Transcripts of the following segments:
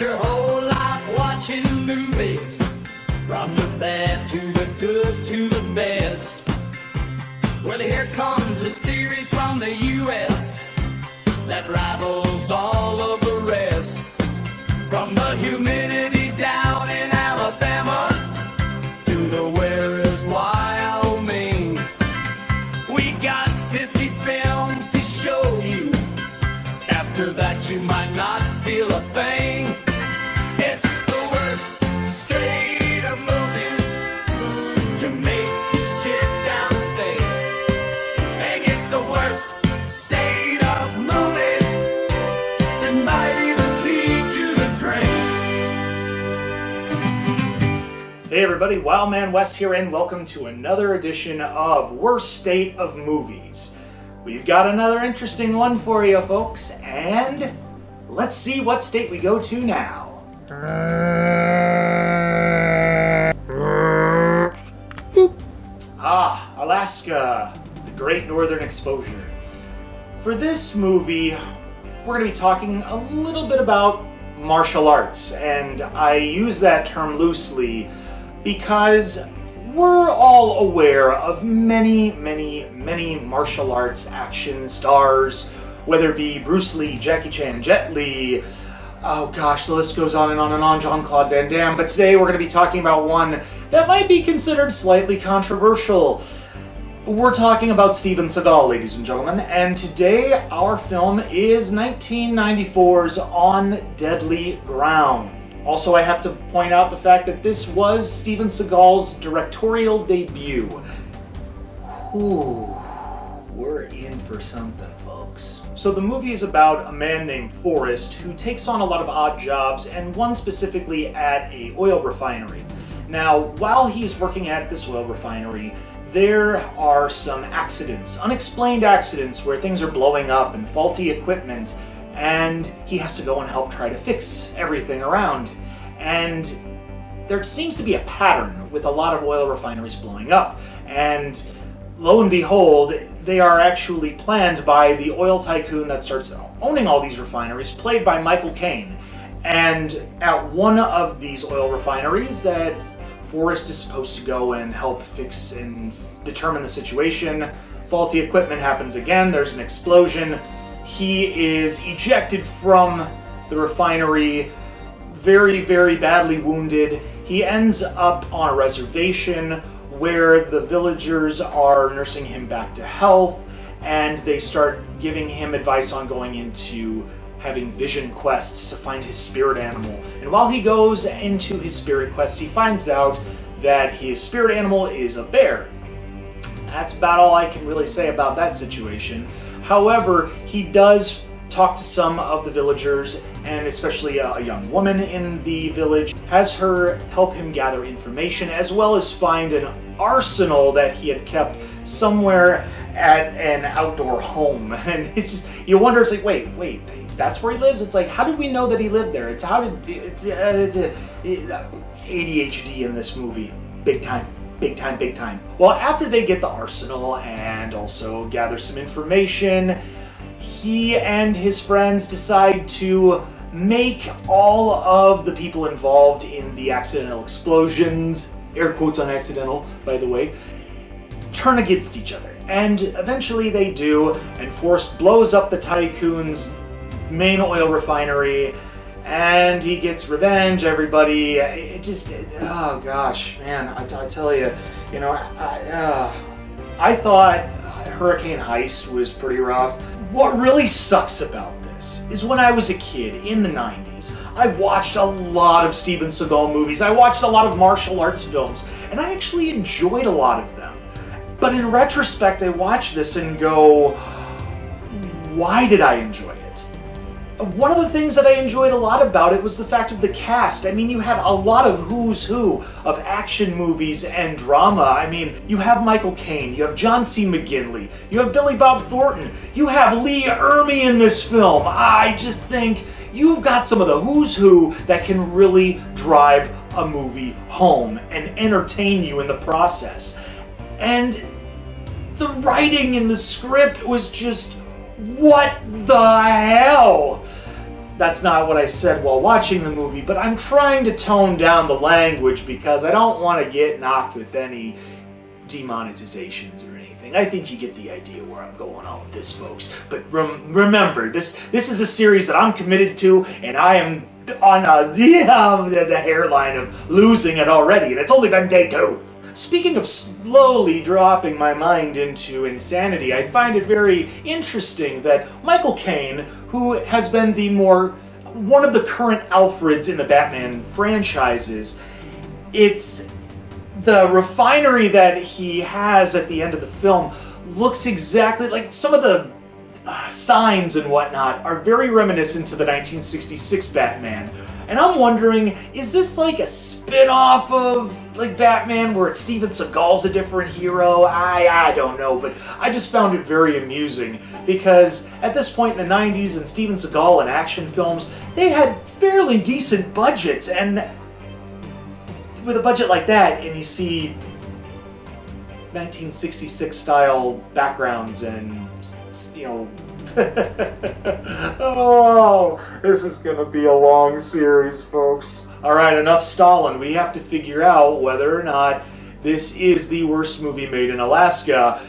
your whole life watching movies, from the bad to the good to the best. Well, here comes a series from the U.S. that rivals all of the rest. From the humidity down in Alabama to the where is Wyoming, we got 50 films to show you. After that you might not feel a thing. It's the worst state of movies to make you sit down and think. And it's the worst state of movies that might even lead you to drink. Hey everybody, Wildman West here, and welcome to another edition of Worst State of Movies. We've got another interesting one for you folks, and let's see what state we go to now. Alaska, the Great Northern Exposure. For this movie, we're going to be talking a little bit about martial arts, and I use that term loosely because we're all aware of many martial arts action stars, whether it be Bruce Lee, Jackie Chan, Jet Li, oh gosh, the list goes on and on and on, Jean-Claude Van Damme. But today we're going to be talking about one that might be considered slightly controversial. We're talking about Steven Seagal, ladies and gentlemen, and today our film is 1994's On Deadly Ground. Also, I have to point out the fact that this was Steven Seagal's directorial debut. Ooh, we're in for something, folks. So the movie is about a man named Forrest who takes on a lot of odd jobs, and one specifically at a oil refinery. Now, while he's working at this oil refinery, there are some accidents, unexplained accidents, where things are blowing up and faulty equipment, and he has to go and help try to fix everything around. And there seems to be a pattern with a lot of oil refineries blowing up, and lo and behold, they are actually planned by the oil tycoon that starts owning all these refineries, played by Michael Caine. And at one of these oil refineries that Forrest is supposed to go and help fix and determine the situation, faulty equipment happens again, there's an explosion. He is ejected from the refinery, very badly wounded. He ends up on a reservation where the villagers are nursing him back to health, and they start giving him advice on going into having vision quests to find his spirit animal. And while he goes into his spirit quests, he finds out that his spirit animal is a bear. That's about all I can really say about that situation. However, he does talk to some of the villagers, and especially a young woman in the village, has her help him gather information, as well as find an arsenal that he had kept somewhere at an outdoor home. And it's just, you wonder, it's like, wait, that's where he lives? It's like, how did we know that he lived there? It's ADHD in this movie, big time. Well, after they get the arsenal and also gather some information, he and his friends decide to make all of the people involved in the accidental explosions, air quotes on accidental, by the way, turn against each other. And eventually they do, and Forrest blows up the tycoon's main oil refinery, and he gets revenge. Everybody, oh gosh, man, I tell you, I thought Hurricane Heist was pretty rough. What really sucks about this is when I was a kid in the 90s, I watched a lot of Steven Seagal movies, I watched a lot of martial arts films, and I actually enjoyed a lot of them. But in retrospect, I watch this and go, why did I enjoy it? One of the things that I enjoyed a lot about it was the fact of the cast. I mean, you had a lot of who's who of action movies and drama. I mean, you have Michael Caine, you have John C. McGinley, you have Billy Bob Thornton, you have Lee Ermey in this film. I just think you've got some of the who's who that can really drive a movie home and entertain you in the process. And the writing in the script was just, what the hell? that's not what I said while watching the movie, but I'm trying to tone down the language because I don't want to get knocked with any demonetizations or anything. I think you get the idea where I'm going on with this, folks. But remember, this is a series that I'm committed to, and I am on the hairline of losing it already, and it's only been day 2. Speaking of slowly dropping my mind into insanity, I find it very interesting that Michael Caine, who has been one of the current Alfreds in the Batman franchises, it's the refinery that he has at the end of the film looks exactly like some of the signs and whatnot are very reminiscent to the 1966 Batman. And I'm wondering, is this like a spin-off of like Batman where it's Steven Seagal's a different hero? I don't know, but I just found it very amusing because at this point in the 90s and Steven Seagal and action films, they had fairly decent budgets, and with a budget like that and you see 1966 style backgrounds and, you know, oh, this is gonna be a long series, folks. Alright, enough stalling. We have to figure out whether or not this is the worst movie made in Alaska.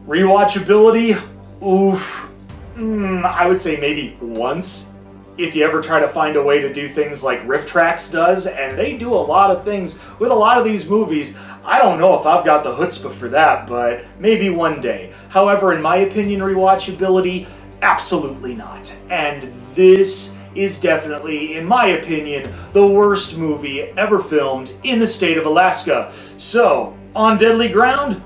Rewatchability? Oof. I would say maybe once. If you ever try to find a way to do things like Riff Tracks does, and they do a lot of things with a lot of these movies. I don't know if I've got the chutzpah for that, but maybe one day. However, in my opinion, rewatchability, absolutely not. And this is definitely, in my opinion, the worst movie ever filmed in the state of Alaska. So, on deadly ground?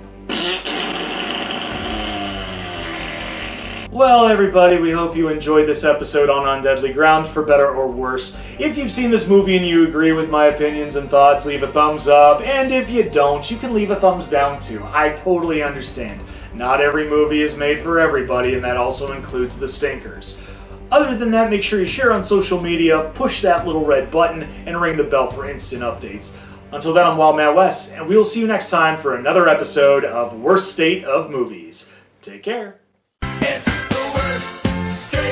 Well, everybody, we hope you enjoyed this episode on Deadly Ground, for better or worse. If you've seen this movie and you agree with my opinions and thoughts, leave a thumbs up, and if you don't, you can leave a thumbs down too. I totally understand. Not every movie is made for everybody, and that also includes the stinkers. Other than that, make sure you share on social media, push that little red button, and ring the bell for instant updates. Until then, I'm Wild Man Wes, and we will see you next time for another episode of Worst State of Movies. Take care. It's the worst state